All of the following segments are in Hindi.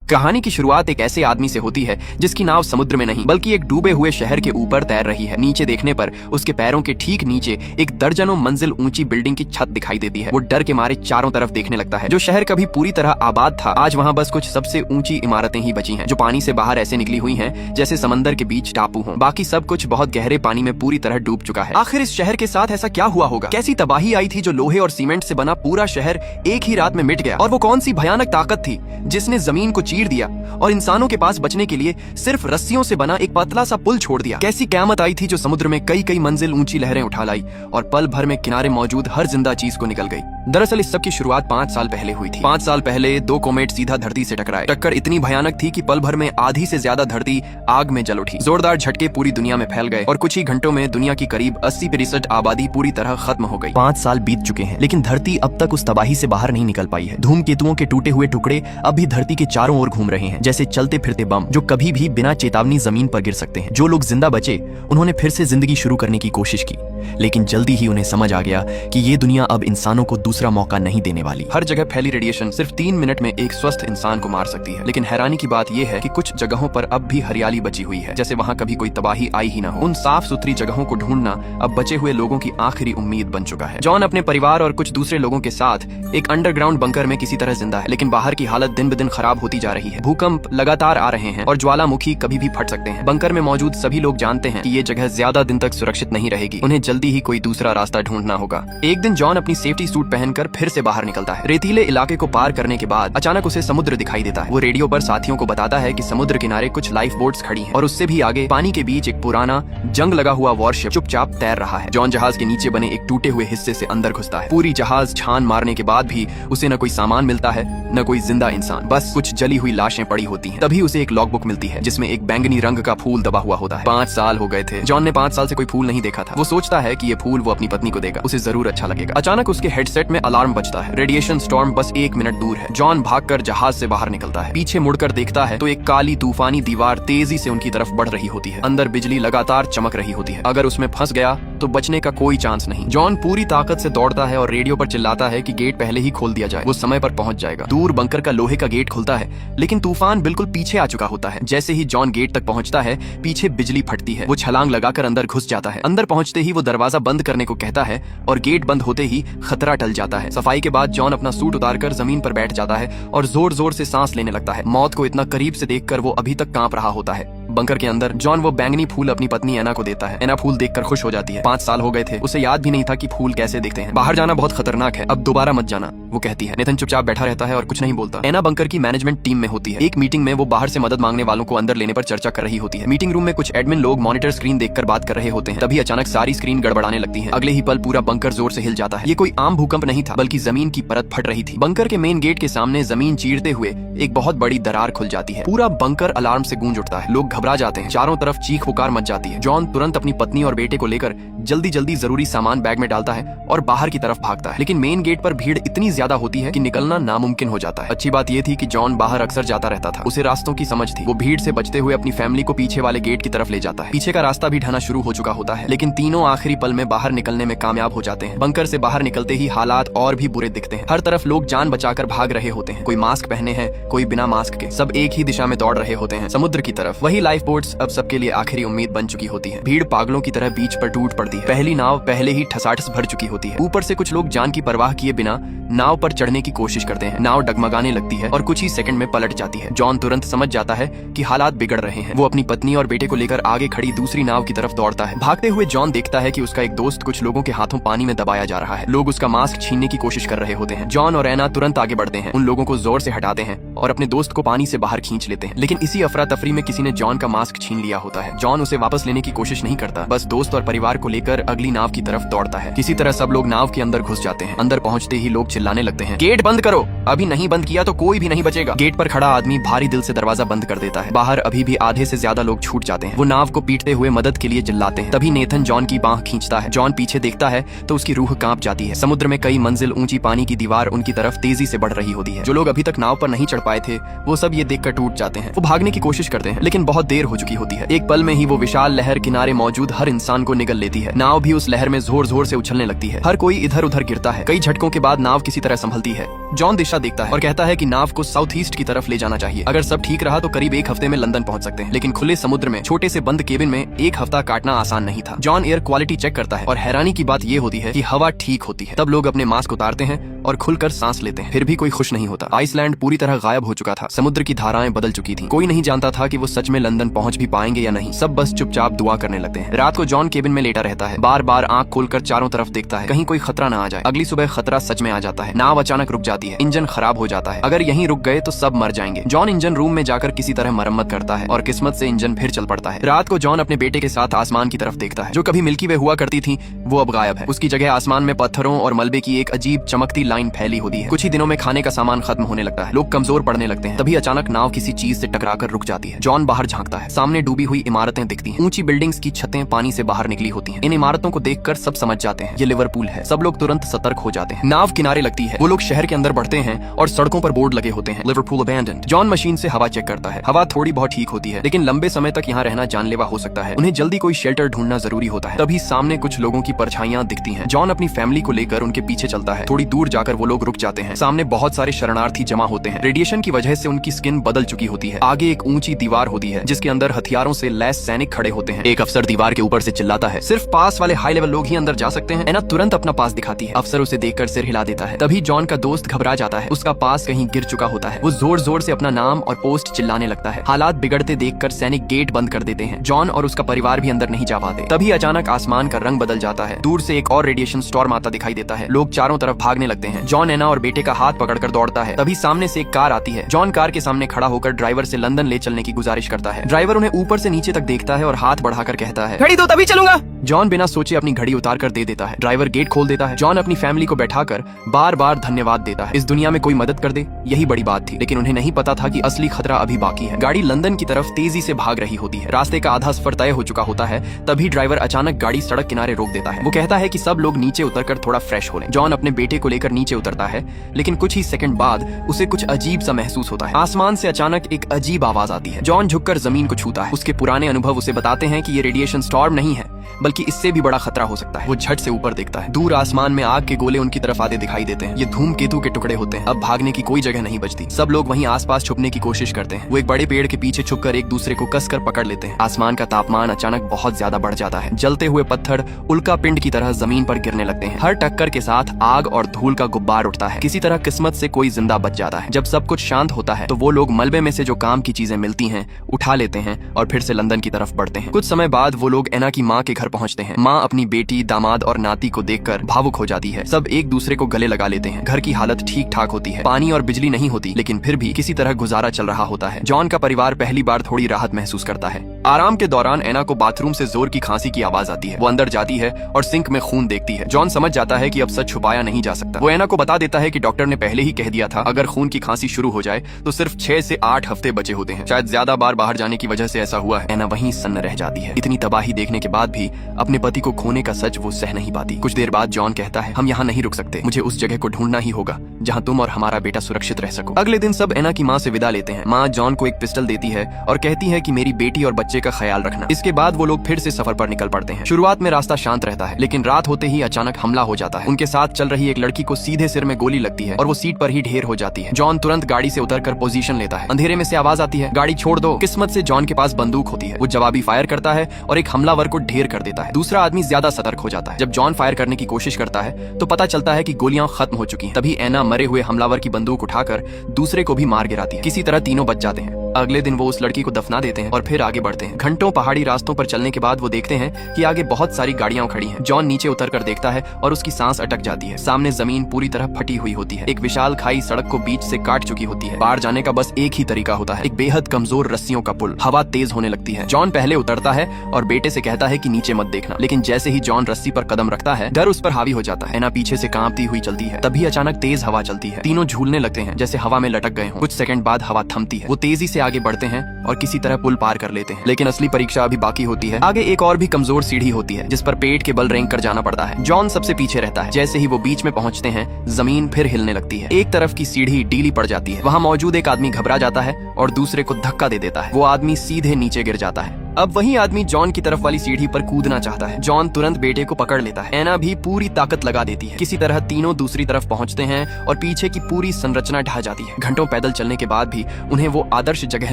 कहानी की शुरुआत एक ऐसे आदमी से होती है जिसकी नाव समुद्र में नहीं बल्कि एक डूबे हुए शहर के ऊपर तैर रही है। नीचे देखने पर उसके पैरों के ठीक नीचे एक दर्जनों मंजिल ऊंची बिल्डिंग की छत दिखाई देती है। वो डर के मारे चारों तरफ देखने लगता है। जो शहर कभी पूरी तरह आबाद था, आज वहाँ बस कुछ सबसे ऊंची इमारतें ही बची हैं, जो पानी से बाहर ऐसे निकली हुई हैं जैसे समंदर के बीच टापू हो। बाकी सब कुछ बहुत गहरे पानी में पूरी तरह डूब चुका है। आखिर इस शहर के साथ ऐसा क्या हुआ होगा? कैसी तबाही आई थी जो लोहे और सीमेंट से बना पूरा शहर एक ही रात में मिट गया? और वो कौन सी भयानक ताकत थी जिसने जमीन को चीर दिया और इंसानों के पास बचने के लिए सिर्फ रस्सियों से बना एक पतला सा पुल छोड़ दिया? कैसी क़यामत आई थी जो समुद्र में कई कई मंजिल ऊंची लहरें उठा लाई और पल भर में किनारे मौजूद हर जिंदा चीज को निकल गई? दरअसल इस सब की शुरुआत 5 साल पहले हुई थी। 5 साल पहले 2 कोमेट सीधा धरती से टकराए। टक्कर इतनी भयानक थी कि पल भर में आधी से ज्यादा धरती आग में जल उठी। जोरदार झटके पूरी दुनिया में फैल गए और कुछ ही घंटों में दुनिया की करीब 80% आबादी पूरी तरह खत्म हो गई। 5 साल बीत चुके हैं, लेकिन धरती अब तक उस तबाही से बाहर नहीं निकल पाई है। धूमकेतुओं के टूटे हुए टुकड़े अब भी धरती के चारों ओर घूम रहे हैं, जैसे चलते फिरते बम जो कभी भी बिना चेतावनी जमीन पर गिर सकते हैं। जो लोग जिंदा बचे उन्होंने फिर से जिंदगी शुरू करने की कोशिश की, लेकिन जल्दी ही उन्हें समझ आ गया कि ये दुनिया अब इंसानों को दूसरा मौका नहीं देने वाली। हर जगह फैली रेडिएशन सिर्फ 3 मिनट में एक स्वस्थ इंसान को मार सकती है। लेकिन हैरानी की बात यह है कि कुछ जगहों पर अब भी हरियाली बची हुई है, जैसे वहाँ कभी कोई तबाही आई ही ना हो। उन साफ सुथरी जगहों को ढूंढना अब बचे हुए लोगों की आखिरी उम्मीद बन चुका है। जॉन अपने परिवार और कुछ दूसरे लोगों के साथ एक अंडरग्राउंड बंकर में किसी तरह जिंदा है, लेकिन बाहर की हालत दिन ब दिन खराब होती जा रही है। भूकंप लगातार आ रहे हैं और ज्वालामुखी कभी भी फट सकते हैं। बंकर में मौजूद सभी लोग जानते हैं कि ये जगह ज्यादा दिन तक सुरक्षित नहीं रहेगी। उन्हें जल्दी ही कोई दूसरा रास्ता ढूंढना होगा। एक दिन जॉन अपनी सेफ्टी सूट पहनकर फिर से बाहर निकलता है। रेतीले इलाके को पार करने के बाद अचानक उसे समुद्र दिखाई देता है। वो रेडियो पर साथियों को बताता है कि समुद्र किनारे कुछ लाइफ बोट्स खड़ी हैं और उससे भी आगे पानी के बीच एक पुराना जंग लगा हुआ वॉरशिप चुपचाप तैर रहा है। जॉन जहाज के नीचे बने एक टूटे हुए हिस्से से अंदर घुसता है। पूरी जहाज छान मारने के बाद भी उसे न कोई सामान मिलता है न कोई जिंदा इंसान, बस कुछ जली हुई लाशें पड़ी होती हैं। तभी उसे एक लॉगबुक मिलती है जिसमें एक बैंगनी रंग का फूल दबा हुआ होता है। 5 साल हो गए थे। जॉन ने 5 साल से कोई फूल नहीं देखा था। वो सोचता है कि ये फूल वो अपनी पत्नी को देगा, उसे जरूर अच्छा लगेगा। अचानक उसके हेडसेट में अलार्म बजता है। रेडिएशन स्टॉर्म बस 1 मिनट दूर है। जॉन भागकर जहाज से बाहर निकलता है। पीछे मुड़कर देखता है तो एक काली तूफानी दीवार तेजी से उनकी तरफ बढ़ रही होती है। अंदर बिजली लगातार चमक रही होती है। अगर उसमें फंस गया तो बचने का कोई चांस नहीं। जॉन पूरी ताकत से दौड़ता है और रेडियो पर चिल्लाता है कि गेट पहले ही खोल दिया जाए, वो समय पर पहुंच जाएगा। दूर बंकर का लोहे का गेट खुलता है, लेकिन तूफान बिल्कुल पीछे आ चुका होता है। जैसे ही जॉन गेट तक पहुंचता है, पीछे बिजली फटती है। वो छलांग लगाकर अंदर घुस जाता है। अंदर पहुंचते ही वो दरवाजा बंद करने को कहता है और गेट बंद होते ही खतरा टल जाता है। सफाई के बाद जॉन अपना सूट उतारकर जमीन पर बैठ जाता है और जोर जोर से सांस लेने लगता है। मौत को इतना करीब से देखकर वो अभी तक कांप रहा होता है। बंकर के अंदर जॉन वो बैंगनी फूल अपनी पत्नी एना को देता है। एना फूल देखकर खुश हो जाती है। 5 साल हो गए थे, उसे याद भी नहीं था कि फूल कैसे दिखते हैं। बाहर जाना बहुत खतरनाक है, अब दोबारा मत जाना, वो कहती है। नेथन चुपचाप बैठा रहता है और कुछ नहीं बोलता। एना बंकर की मैनेजमेंट टीम में होती है। एक मीटिंग में वो बाहर से मदद मांगने वालों को अंदर लेने पर चर्चा कर रही होती है। मीटिंग रूम में कुछ एडमिन लोग मॉनिटर स्क्रीन देखकर बात कर रहे होते हैं। तभी अचानक सारी स्क्रीन गड़बड़ाने लगती है। अगले ही पल पूरा बंकर जोर से हिल जाता है। ये कोई आम भूकंप नहीं था, बल्कि जमीन की परत फट रही थी। बंकर के मेन गेट के सामने जमीन चीरते हुए एक बहुत बड़ी दरार खुल जाती है। पूरा बंकर अलार्म से गूंज उठता है। लोग घबरा जाते हैं। चारों तरफ चीख पुकार मच जाती है। जॉन तुरंत अपनी पत्नी और बेटे को लेकर जल्दी जल्दी जरूरी सामान बैग में डालता है और बाहर की तरफ भागता है। लेकिन मेन गेट पर भीड़ इतनी ज्यादा होती है कि निकलना नामुमकिन हो जाता है। अच्छी बात यह थी कि जॉन बाहर अक्सर जाता रहता था, उसे रास्तों की समझ थी। वो भीड़ से बचते हुए अपनी फैमिली को पीछे वाले गेट की तरफ ले जाता है। पीछे का रास्ता भी ढहना शुरू हो चुका होता है, लेकिन तीनों आखिरी पल में बाहर निकलने में कामयाब हो जाते हैं। बंकर से बाहर निकलते ही हालात और भी बुरे दिखते हैं। हर तरफ लोग जान बचाकर भाग रहे होते हैं। कोई मास्क पहने हैं, कोई बिना मास्क के। सब एक ही दिशा में दौड़ रहे होते हैं, समुद्र की तरफ। वही लाइफ बोट्स अब सबके लिए आखिरी उम्मीद बन चुकी होती है। भीड़ पागलों की तरह बीच पर टूट पड़ती है। पहली नाव पहले ही ठसाठस भर चुकी होती है। ऊपर से कुछ लोग जान की परवाह किए बिना नाव पर चढ़ने की कोशिश करते हैं। नाव डगमगाने लगती है और कुछ ही सेकंड में पलट जाती है। जॉन तुरंत समझ जाता है कि हालात बिगड़ रहे हैं। वो अपनी पत्नी और बेटे को लेकर आगे खड़ी दूसरी नाव की तरफ दौड़ता है। भागते हुए जॉन देखता है कि उसका एक दोस्त कुछ लोगों के हाथों पानी में दबाया जा रहा है। लोग उसका मास्क छीनने की कोशिश कर रहे होते हैं। जॉन और एना तुरंत आगे बढ़ते हैं, उन लोगों को जोर से हटाते हैं और अपने दोस्त को पानी से बाहर खींच लेते हैं। लेकिन इसी अफरा तफरी में किसी ने जॉन का मास्क छीन लिया होता है। जॉन उसे वापस लेने की कोशिश नहीं करता, बस दोस्त और परिवार को लेकर अगली नाव की तरफ दौड़ता है। किसी तरह सब लोग नाव के अंदर घुस जाते हैं। अंदर पहुंचते ही लोग चिल्लाने लगते हैं, गेट बंद करो, अभी नहीं बंद किया तो कोई भी नहीं बचेगा। गेट पर खड़ा आदमी भारी दिल से दरवाजा बंद कर देता है। बाहर अभी भी आधे से ज्यादा लोग छूट जाते हैं। वो नाव को पीटते हुए मदद के लिए चिल्लाते हैं। तभी नेथन जॉन की बांह खींचता है। जॉन पीछे देखता है तो उसकी रूह कांप जाती है। समुद्र में कई मंजिल ऊंची पानी की दीवार उनकी तरफ तेजी से बढ़ रही होती है। जो लोग अभी तक नाव पर नहीं चढ़ पाए थे, वो सब ये देखकर टूट जाते हैं। वो भागने की कोशिश करते हैं, लेकिन बहुत देर हो चुकी होती है। एक पल में ही वो विशाल लहर किनारे मौजूद हर इंसान को निगल लेती है। नाव भी उस लहर में जोर जोर से उछलने लगती है। हर कोई इधर उधर गिरता है। कई झटकों के बाद नाव किसी तरह संभलती है। जॉन दिशा देखता है और कहता है कि नाव को साउथ ईस्ट की तरफ ले जाना चाहिए। अगर सब ठीक रहा तो करीब एक हफ्ते में लंदन पहुंच सकते हैं, लेकिन खुले समुद्र में छोटे से बंद केबिन में एक हफ्ता काटना आसान नहीं था। जॉन एयर क्वालिटी चेक करता है और हैरानी की बात ये होती है कि हवा ठीक होती है। तब लोग अपने मास्क उतारते हैं और खुलकर सांस लेते हैं, फिर भी कोई खुश नहीं होता। आइसलैंड पूरी तरह गायब हो चुका था, समुद्र की धाराएं बदल चुकी थी। कोई नहीं जानता था कि वो सच में लंदन पहुंच भी पाएंगे या नहीं। सब बस चुपचाप दुआ करने लगते हैं। रात को जॉन केबिन में लेटा रहता है, बार बार आंख खोलकर चारों तरफ देखता है, कहीं कोई खतरा ना आ जाए। अगली सुबह खतरा सच में आ जाता है। नाव अचानक रुक जाती है, इंजन खराब हो जाता है। अगर यहीं रुक गए तो सब मर जाएंगे। जॉन इंजन रूम में जाकर किसी तरह मरम्मत करता है और किस्मत से इंजन फिर चल पड़ता है। रात को जॉन अपने बेटे के साथ आसमान की तरफ देखता है। जो कभी मिल्की वे हुआ करती थी वो अब गायब है। उसकी जगह आसमान में पत्थरों और मलबे की एक अजीब चमकती लाइन फैली होती है। कुछ ही दिनों में खाने का सामान खत्म होने लगता है, लोग कमजोर पड़ने लगते हैं। तभी अचानक नाव किसी चीज से टकराकर रुक जाती है। जॉन बाहर झांकता है, सामने डूबी हुई इमारतें दिखती हैं। ऊंची बिल्डिंग्स की छतें पानी से बाहर निकली होती हैं। इन इमारतों को देखकर सब समझ जाते हैं ये लिवरपूल है। सब लोग तुरंत सतर्क हो जाते हैं। नाव किनारे लगती है, वो लोग शहर के अंदर बढ़ते हैं और सड़कों पर बोर्ड लगे होते हैं, लिवरपूल अबैंडन्ड। जॉन मशीन से हवा चेक करता है। हवा थोड़ी बहुत ठीक होती है, लेकिन लंबे समय तक यहाँ रहना जानलेवा हो सकता है। उन्हें जल्दी कोई शेल्टर ढूंढना जरूरी होता है। तभी सामने कुछ लोगों की परछाइयां दिखती हैं। जॉन अपनी फैमिली को लेकर उनके पीछे चलता है। थोड़ी दूर जाकर वो लोग रुक जाते हैं। सामने बहुत सारे शरणार्थी जमा होते हैं। रेडिएशन की वजह से उनकी स्किन बदल चुकी होती है। आगे एक ऊंची दीवार होती है जिसके अंदर हथियारों से लैस सैनिक खड़े होते हैं। एक अफसर दीवार के ऊपर से चिल्लाता है, सिर्फ पास वाले हाई लेवल लोग ही अंदर जा सकते हैं। एना तुरंत अपना पास दिखाती है। अफसर उसे देखकर सिर हिला देता है। तभी जॉन का दोस्त घबरा जाता है। उसका पास कहीं गिर चुका होता है। वो जोर जोर से अपना नाम और पोस्ट चिल्लाने लगता है। हालात बिगड़ते देखकर सैनिक गेट बंद कर देते हैं। जॉन और उसका परिवार भी अंदर नहीं जा पाते। तभी अचानक आसमान का रंग बदल जाता है। दूर से एक और रेडिएशन स्टॉर्म आता दिखाई देता है। लोग चारों तरफ भागने लगते हैं। जॉन एना और बेटे का हाथ पकड़कर दौड़ता है। तभी सामने से एक कार आती है। जॉन कार के सामने खड़ा होकर ड्राइवर से लंदन ले चलने की गुजारिश करता है। ड्राइवर उन्हें ऊपर से नीचे तक देखता है और हाथ बढ़ाकर कहता है, घड़ी दो तभी चलूंगा। जॉन बिना सोचे अपनी घड़ी उतार कर दे देता है। ड्राइवर गेट खोल देता है। जॉन अपनी फैमिली को बैठाकर बार बार धन्यवाद देता है। इस दुनिया में कोई मदद कर दे यही बड़ी बात थी, लेकिन उन्हें नहीं पता था कि असली खतरा अभी बाकी है। गाड़ी लंदन की तरफ तेजी से भाग रही होती है। रास्ते का आधा सफर तय हो चुका होता है। तभी ड्राइवर अचानक गाड़ी सड़क किनारे रोक देता है। वो कहता है कि सब लोग नीचे उतरकर थोड़ा फ्रेश हो लें। जॉन अपने बेटे को लेकर नीचे उतरता है, लेकिन कुछ ही सेकंड बाद उसे कुछ अजीब सा महसूस होता है। आसमान से अचानक एक अजीब आवाज आती है। जॉन झुककर जमीन को छूता है। उसके पुराने अनुभव उसे बताते हैं कि ये रेडिएशन स्टॉर्म नहीं है, बल्कि इससे भी बड़ा खतरा हो सकता है। वो झट से ऊपर देखता है। दूर आसमान में आग के गोले उनकी तरफ आते दिखाई देते हैं। ये धूमकेतु के टुकड़े होते हैं। अब भागने की कोई जगह नहीं बचती। सब लोग वहीं आसपास छुपने की कोशिश करते हैं। वो एक बड़े पेड़ के पीछे छुपकर एक दूसरे को कसकर पकड़ लेते हैं। आसमान का तापमान अचानक बहुत ज्यादा बढ़ जाता है। जलते हुए पत्थर उल्का पिंड की तरह जमीन पर गिरने लगते हैं। हर टक्कर के साथ आग और धूल का गुब्बार उठता है। किसी तरह किस्मत से कोई जिंदा बच जाता है। जब सब कुछ शांत होता है तो वो लोग मलबे में से जो काम की चीजें मिलती हैं उठा लेते हैं और फिर से लंदन की तरफ बढ़ते हैं। कुछ समय बाद वो लोग एना की माँ के घर पहुंचते हैं। माँ अपनी बेटी, दामाद और नाती को देखकर भावुक हो जाती है। सब एक दूसरे को गले लगा लेते हैं। घर की हालत ठीक ठाक होती है। पानी और बिजली नहीं होती, लेकिन फिर भी किसी तरह गुजारा चल रहा होता है। जॉन का परिवार पहली बार थोड़ी राहत महसूस करता है। आराम के दौरान एना को बाथरूम से जोर की खांसी की आवाज आती है। वो अंदर जाती है और सिंक में खून देखती है। जॉन समझ जाता है कि अब सच छुपाया नहीं जा सकता। वो एना को बता देता है कि डॉक्टर ने पहले ही कह दिया था अगर खून की खांसी शुरू हो जाए तो सिर्फ 6 से 8 हफ्ते बचे होते हैं। शायद ज्यादा बार बाहर जाने की वजह से ऐसा हुआ है। एना वहीं सन्न रह जाती है। इतनी तबाही देखने के बाद भी अपने पति को खोने का सच वो सह नहीं पाती। कुछ देर बाद जॉन कहता है, हम यहाँ नहीं रुक सकते। मुझे उस जगह को ढूंढना ही होगा जहाँ तुम और हमारा बेटा सुरक्षित रह सको। अगले दिन सब एना की माँ से विदा लेते हैं। माँ जॉन को एक पिस्टल देती है और कहती है कि मेरी बेटी और बच्चे का ख्याल रखना। इसके बाद वो लोग फिर से सफर पर निकल पड़ते हैं। शुरुआत में रास्ता शांत रहता है, लेकिन रात होते ही अचानक हमला हो जाता है। उनके साथ चल रही एक लड़की को सीधे सिर में गोली लगती है और वो सीट पर ही ढेर हो जाती है। जॉन तुरंत गाड़ी से उतरकर पोजीशन लेता है। अंधेरे में से आवाज आती है, गाड़ी छोड़ दो। किस्मत से जॉन के पास बंदूक होती है। वो जवाबी फायर करता है और एक हमलावर को ढेर कर देता है। दूसरा आदमी ज्यादा सतर्क हो जाता है। जब जॉन फायर करने की कोशिश करता है तो पता चलता है कि गोलियां खत्म हो चुकी हैं। तभी एना मरे हुए हमलावर की बंदूक उठाकर दूसरे को भी मार गिराती है। किसी तरह तीनों बच जाते हैं। अगले दिन वो उस लड़की को दफना देते हैं और फिर आगे बढ़ते हैं। घंटों पहाड़ी रास्तों पर चलने के बाद वो देखते हैं कि आगे बहुत सारी गाड़ियां खड़ी हैं। जॉन नीचे उतरकर देखता है और उसकी सांस अटक जाती है। सामने जमीन पूरी तरह फटी हुई होती है। एक विशाल खाई सड़क को बीच से काट चुकी होती है। पार जाने का बस एक ही तरीका होता है, एक बेहद कमजोर रस्सियों का पुल। हवा तेज होने लगती है। जॉन पहले उतरता है और बेटे से कहता है कि नीचे मत देखना, लेकिन जैसे ही जॉन रस्सी पर कदम रखता है डर उस पर हावी हो जाता है। एना पीछे से कांपती हुई चलती है। तभी अचानक तेज हवा चलती है। तीनों झूलने लगते हैं जैसे हवा में लटक गए हों। कुछ सेकंड बाद हवा थमती है। वो तेजी से आगे बढ़ते हैं और किसी तरह पुल पार कर लेते हैं। लेकिन असली परीक्षा अभी बाकी होती है। आगे एक और भी कमजोर सीढ़ी होती है जिस पर पेट के बल रेंग कर जाना पड़ता है। जॉन सबसे पीछे रहता है। जैसे ही वो बीच में पहुंचते हैं जमीन फिर हिलने लगती है। एक तरफ की सीढ़ी ढीली पड़ जाती है। वहाँ मौजूद एक आदमी घबरा जाता है और दूसरे को धक्का दे देता है। वो आदमी सीधे नीचे गिर जाता है। अब वही आदमी जॉन की तरफ वाली सीढ़ी पर कूदना चाहता है। जॉन तुरंत बेटे को पकड़ लेता है। एना भी पूरी ताकत लगा देती है। किसी तरह तीनों दूसरी तरफ पहुंचते हैं और पीछे की पूरी संरचना ढह जाती है। घंटों पैदल चलने के बाद भी उन्हें वो आदर्श जगह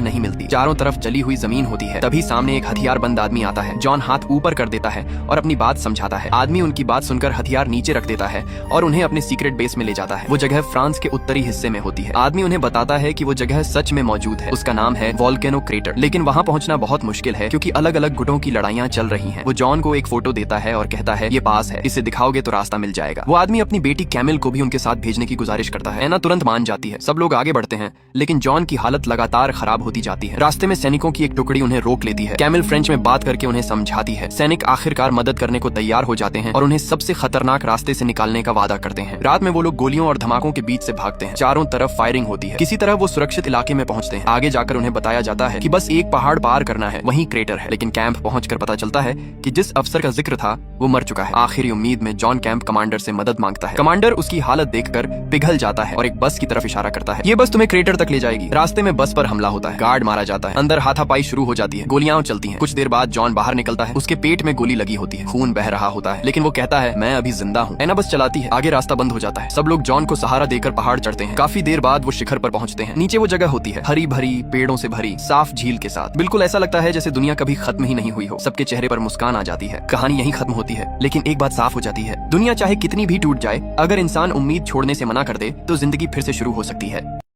नहीं मिलती। चारों तरफ जली हुई जमीन होती है। तभी सामने एक हथियारबंद आदमी आता है। जॉन हाथ ऊपर कर देता है और अपनी बात समझाता है। आदमी उनकी बात सुनकर हथियार नीचे रख देता है और उन्हें अपने सीक्रेट बेस में ले जाता है। वो जगह फ्रांस के उत्तरी हिस्से में होती है। आदमी उन्हें बताता है कि वो जगह सच में मौजूद है। उसका नाम है वोल्केनो क्रेटर। लेकिन वहां पहुंचना बहुत मुश्किल है क्योंकि अलग अलग गुटों की लड़ाइयां चल रही हैं। वो जॉन को एक फोटो देता है और कहता है ये पास है, इसे दिखाओगे तो रास्ता मिल जाएगा। वो आदमी अपनी बेटी कैमिल को भी उनके साथ भेजने की गुजारिश करता है। एना तुरंत मान जाती है। सब लोग आगे बढ़ते हैं लेकिन जॉन की हालत लगातार खराब होती जाती है। रास्ते में सैनिकों की एक टुकड़ी उन्हें रोक लेती है। कैमिल फ्रेंच में बात करके उन्हें समझाती है। सैनिक आखिरकार मदद करने को तैयार हो जाते हैं और उन्हें सबसे खतरनाक रास्ते से निकालने का वादा करते हैं। रात में वो लोग गोलियों और धमाकों के बीच से भागते हैं। चारों तरफ फायरिंग होती है। किसी तरह वो सुरक्षित इलाके में पहुंचते हैं। आगे जाकर उन्हें बताया जाता है कि बस एक पहाड़ पार करना है, वहीं क्रेटर है। लेकिन कैंप पहुंचकर पता चलता है कि जिस अफसर का जिक्र था वो मर चुका है। आखिरी उम्मीद में जॉन कैंप कमांडर से मदद मांगता है। कमांडर उसकी हालत देखकर पिघल जाता है और एक बस की तरफ इशारा करता है। ये बस तुम्हें क्रेटर तक ले जाएगी। रास्ते में बस पर हमला होता है। गार्ड मारा जाता है। अंदर हाथापाई शुरू हो जाती है। गोलियां चलती हैं। कुछ देर बाद जॉन बाहर निकलता है। उसके पेट में गोली लगी होती है। खून बह रहा होता है लेकिन वो कहता है मैं अभी जिंदा हूँ। एना बस चलाती है। आगे रास्ता बंद हो जाता है। सब लोग जॉन को सहारा देकर पहाड़ चढ़ते हैं। काफी देर बाद वो शिखर पर पहुंचते हैं। नीचे वो जगह होती है हरी भरी पेड़ों से भरी साफ झील के साथ। बिल्कुल ऐसा लगता है जैसे दुनिया कभी खत्म ही नहीं हुई हो। सबके चेहरे पर मुस्कान आ जाती है। कहानी यहीं खत्म होती है लेकिन एक बात साफ हो जाती है, दुनिया चाहे कितनी भी टूट जाए, अगर इंसान उम्मीद छोड़ने से मना कर दे तो जिंदगी फिर से शुरू हो सकती है।